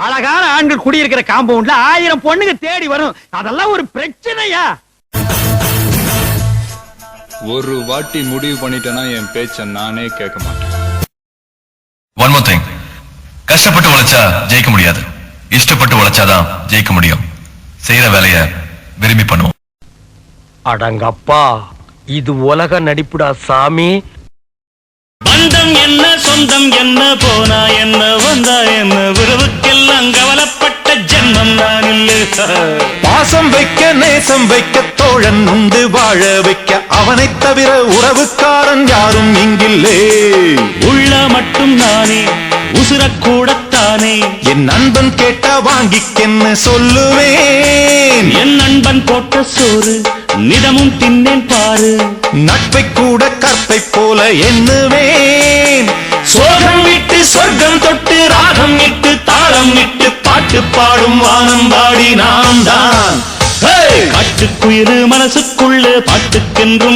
அழகான ஆண்கள் குடியிருக்கிற காம்பவுண்ட்ல 1000 பொண்ணுங்க தேடி வரும். அதெல்லாம் ஒரு பிரச்சனையா? ஒரு வாட்டி முடிவு பண்ணிட்டேன்னா என் பேச்ச நானே கேட்க மாட்டேன். One more thing. கஷ்டப்பட்டு உழைச்சா ஜெயிக்க முடியாது, இஷ்டப்பட்டு உழைச்சாதான் ஜெயிக்க முடியும். செய்யற வேலைய விரும்பி பண்ணுவோம். அடங்கப்பா, இது உலக நடிப்புடா சாமி. பந்தம் என்ன சொந்தம் என்ன போனா என்ன வந்தா என்ன உறவுக்கெல்லாம் கவலைப்பட்ட ஜென்மம் நான் இல்லை. பாசம் வைக்க நேசம் வைக்க தோழன் உண்டு வாழ வைக்க அவனை தவிர உறவுக்காரன் யாரும் இங்கில்லே. உள்ள மட்டும் நானே உசுரக்கூடத்தானே என் நண்பன் கேட்டா வாங்கிக்கென்னு சொல்லுவேன். என் நண்பன் போட்ட சோறு நிதமும் தின்னேன் பாரு. நட்பை கூட கற்பை போல எண்ணுவேன். சோகம் விட்டு சொர்க்கம் தொட்டு ராகம் இட்டு தாளம் இட்டு பாட்டு பாடும் வானம் பாடி நாம் தான். காட்டுக்குயிரு மனசுக்குள்ள பாட்டுக்கென்றும்